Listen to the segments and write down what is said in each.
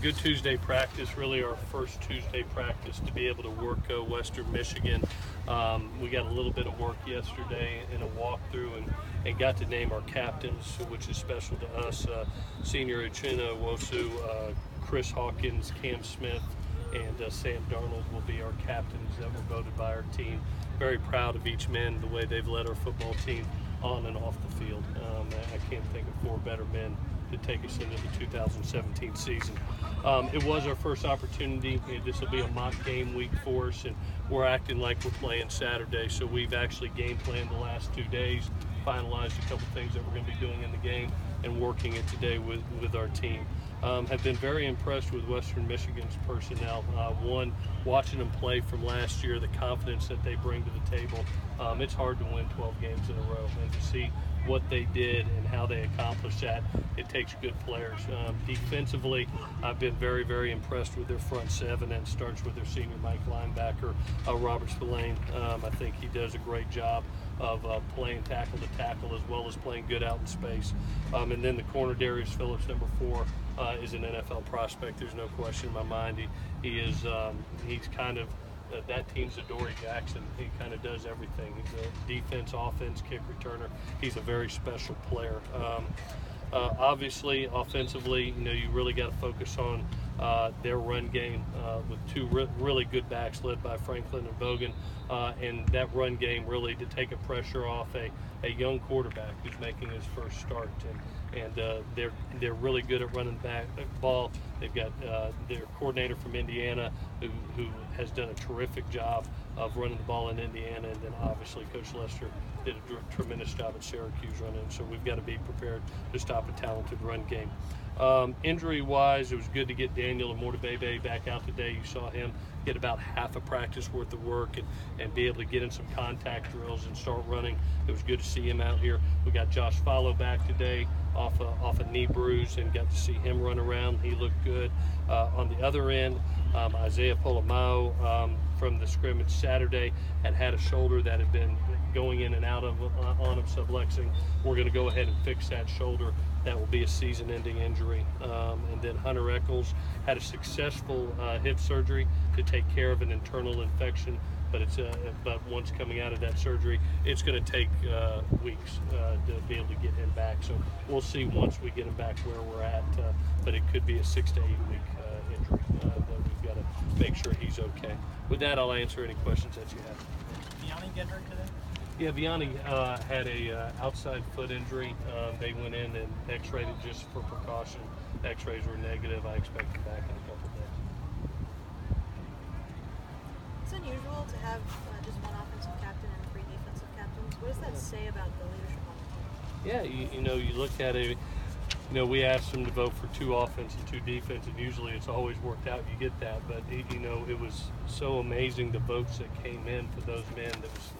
good Tuesday practice, really our first Tuesday practice to be able to work Western Michigan. We got a little bit of work yesterday in a walkthrough and got to name our captains, which is special to us. Senior Uchenna Wosu, Chris Hawkins, Cam Smith, and Sam Darnold will be our captains that were voted by our team. Very proud of each man, the way they've led our football team on and off the field. I can't think of four better men to take us into the 2017 season. It was our first opportunity. This will be a mock game week for us, and we're acting like we're playing Saturday, so we've actually game planned the last 2 days, finalized a couple things that we're going to be doing in the game, and working it today with our team. Have been very impressed with Western Michigan's personnel. One, watching them play from last year, the confidence that they bring to the table. It's hard to win 12 games in a row, and to see what they did and how they accomplished that, it takes good players. Defensively, I've been very, very impressed with their front seven, and it starts with their senior Mike linebacker, Robert Spillane. I think he does a great job of playing tackle to tackle as well as playing good out in space. And then the corner, Darius Phillips, number 4, is an NFL prospect. There's no question in my mind. He's kind of that team's Adoree Jackson. He kind of does everything. He's a defense, offense, kick returner. He's a very special player. Obviously, offensively, you really got to focus on their run game with two really good backs led by Franklin and Bogan, and that run game really to take a pressure off a young quarterback who's making his first start, and they're really good at running back ball. They've got their coordinator from Indiana who has done a terrific job of running the ball in Indiana, and then obviously Coach Lester did a tremendous job at Syracuse running. So we've got to be prepared to stop a talented run game. Injury-wise, it was good to get Daniel Amortabebe back out today. You saw him get about half a practice worth of work and be able to get in some contact drills and start running. It was good to see him out here. We got Josh Follow back today off a knee bruise, and got to see him run around. He looked good. On the other end, Isaiah Polomao from the scrimmage Saturday had a shoulder that had been going in and out of on him subluxing. We're going to go ahead and fix that shoulder. That will be a season-ending injury. And then Hunter Eccles had a successful hip surgery to take care of an internal infection, but once coming out of that surgery, it's going to take weeks to be able to get him back. So we'll see once we get him back where we're at, but it could be a 6 to 8 week injury that we've got to make sure he's okay. With that, I'll answer any questions that you have. Did Vianney get hurt today? Yeah, Vianney had a outside foot injury. They went in and x-rayed it just for precaution. X-rays were negative. I expect him back in a couple of days. It's unusual to have just one offensive captain and 3 defensive captains. What does that say about the leadership on the team? Yeah, you look at it. We asked them to vote for 2 offense and 2 defense, and usually it's always worked out. You get that, but it was so amazing the votes that came in for those men. That was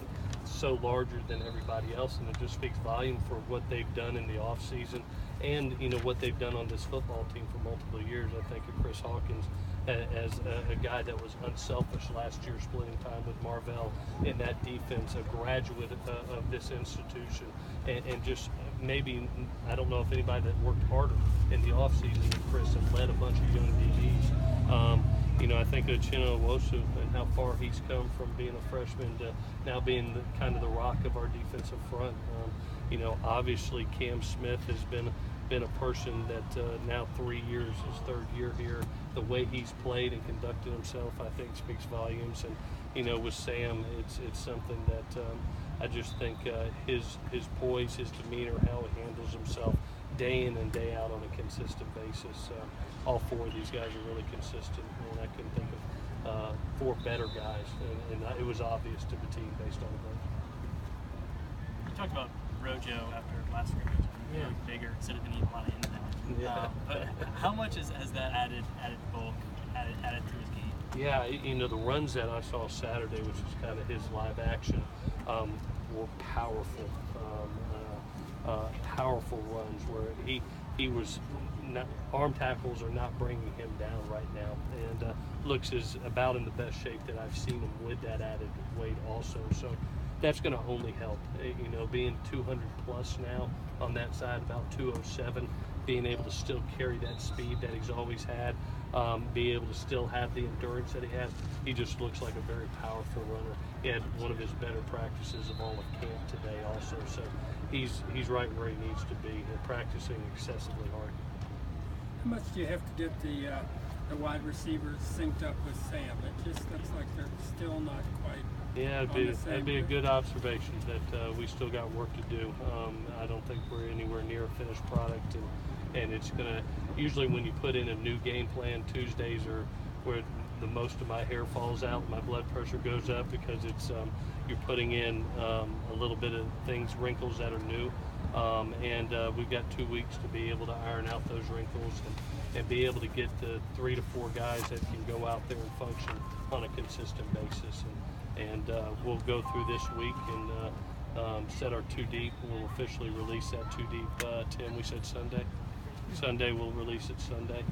so larger than everybody else, and it just speaks volume for what they've done in the off season, and what they've done on this football team for multiple years. I think of Chris Hawkins as a guy that was unselfish last year, splitting time with Marvell in that defense, a graduate of this institution, and just maybe, I don't know if anybody that worked harder in the offseason than Chris and led a bunch of young DBs. I think of Uchenna Wosu and how far he's come from being a freshman to now being kind of the rock of our defensive front. Obviously Cam Smith has been a person that now 3 years, his 3rd year here. The way he's played and conducted himself, I think, speaks volumes. And with Sam, it's something that I just think his poise, his demeanor, how he handles himself day in and day out on a consistent basis. All 4 of these guys are really consistent, and I couldn't think of 4 better guys, and it was obvious to the team based on that. You talked about Rojo after last scrimmage. Yeah. Bigger, instead of being a lot of in that. Yeah. But how much has that added bulk, added to his game? Yeah, the runs that I saw Saturday, which was kind of his live action, were powerful. Powerful runs where he was not, arm tackles are not bringing him down right now, and looks is about in the best shape that I've seen him with that added weight also. So that's going to only help. Being 200 plus now on that side, about 207, being able to still carry that speed that he's always had, be able to still have the endurance that he has. He just looks like a very powerful runner. He had one of his better practices of all of camp today also. So he's right where he needs to be and practicing excessively hard. How much do you have to get the wide receivers synced up with Sam? It just looks like they're still not quite. Yeah, that'd be a good observation that we still got work to do. I don't think we're anywhere near a finished product, and it's gonna. Usually, when you put in a new game plan, Tuesdays are where the most of my hair falls out, my blood pressure goes up because it's you're putting in a little bit of things, wrinkles that are new, and we've got 2 weeks to be able to iron out those wrinkles and be able to get the 3 to 4 guys that can go out there and function on a consistent basis. And we'll go through this week and set our 2 deep. We'll officially release that 2 deep. Tim, we said Sunday. Sunday we'll release it Sunday,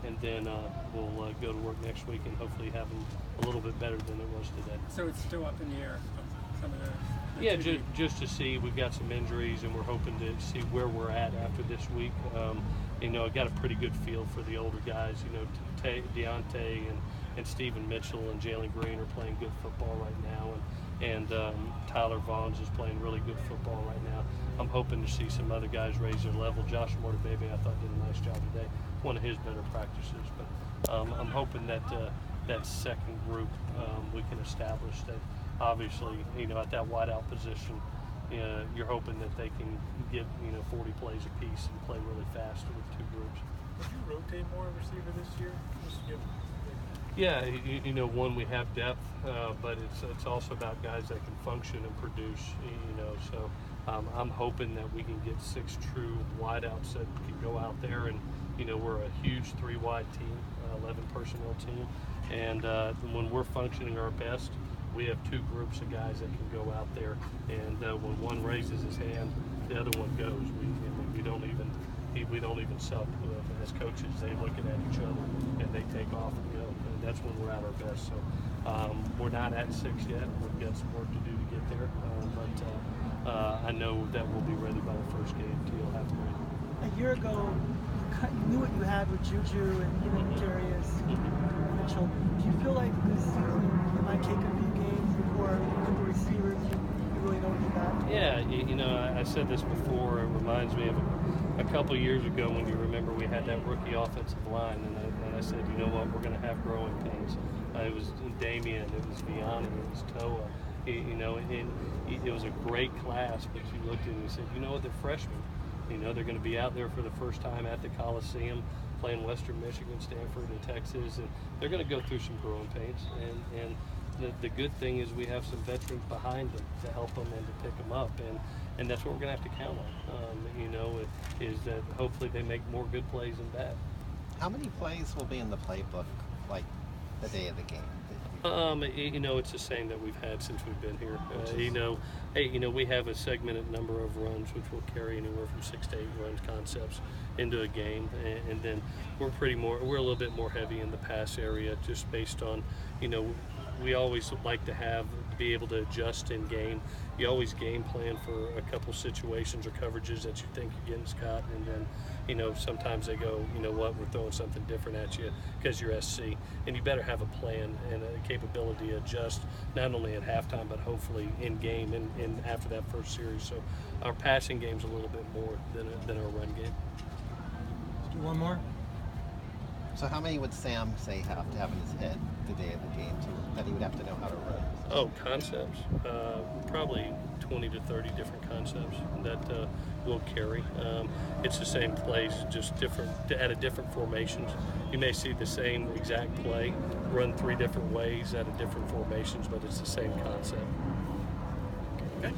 and then we'll go to work next week and hopefully have them a little bit better than it was today. So it's still up in the air. Some of the yeah, just to see. We've got some injuries, and we're hoping to see where we're at after this week. You know, I got a pretty good feel for the older guys. You know, Deontay and Stephen Mitchell and Jalen Green are playing good football right now, and Tyler Vaughns is playing really good football right now. I'm hoping to see some other guys raise their level. Josh Mortabebe, I thought, did a nice job today. One of his better practices, but I'm hoping that that second group we can establish that. Obviously, you know, at that wideout position, you're hoping that they can get 40 plays apiece and play really fast with 2 groups. Would you rotate more receiver this year? Just give. Yeah, you know, one, we have depth, but it's also about guys that can function and produce. You know, so I'm hoping that we can get 6 true wideouts that can go out there, and we're a huge 3-wide team, 11 personnel team, and when we're functioning our best, we have 2 groups of guys that can go out there, and when one raises his hand, the other one goes. We don't even suck. As coaches, they looking at each other and they take off and go. And that's when we're at our best. So we're not at 6 yet. We've got some work to do to get there, but I know that we'll be ready by the first game. You'll have to ready. A year ago, you knew what you had with Juju and even Darius Mitchell. Do you feel like this season it might take a few games before the receivers you really know what you got? Yeah, I said this before. It reminds me of a couple years ago when you remember we had that rookie offensive line, and I said, you know what, we're going to have growing pains. It was Damian, it was Vianney, it was Toa. And it was a great class, but you looked at it and you said, you know what, they're freshmen. They're going to be out there for the first time at the Coliseum, playing Western Michigan, Stanford, and Texas, and they're going to go through some growing pains. And the good thing is we have some veterans behind them to help them and to pick them up, and that's what we're going to have to count on. Is that hopefully they make more good plays than bad. How many plays will be in the playbook, like the day of the game? It's the same that we've had since we've been here. We have a segmented number of runs, which will carry anywhere from 6 to 8 runs concepts into a game, and then we're a little bit more heavy in the pass area, just based on, we always like to be able to adjust in game. You always game plan for a couple situations or coverages that you think you're getting Scott, and then sometimes they go, you know what, we're throwing something different at you because you're SC, and you better have a plan and a capability to adjust not only at halftime but hopefully in game and after that first series. So our passing game's a little bit more than our run game. Let's do one more. So how many would Sam say have to have in his head the day of the game that he would have to know how to run? Oh, concepts. Probably 20 to 30 different concepts that we'll carry. It's the same plays, just different, at a different formations. You may see the same exact play run 3 different ways out of different formations, but it's the same concept. Okay.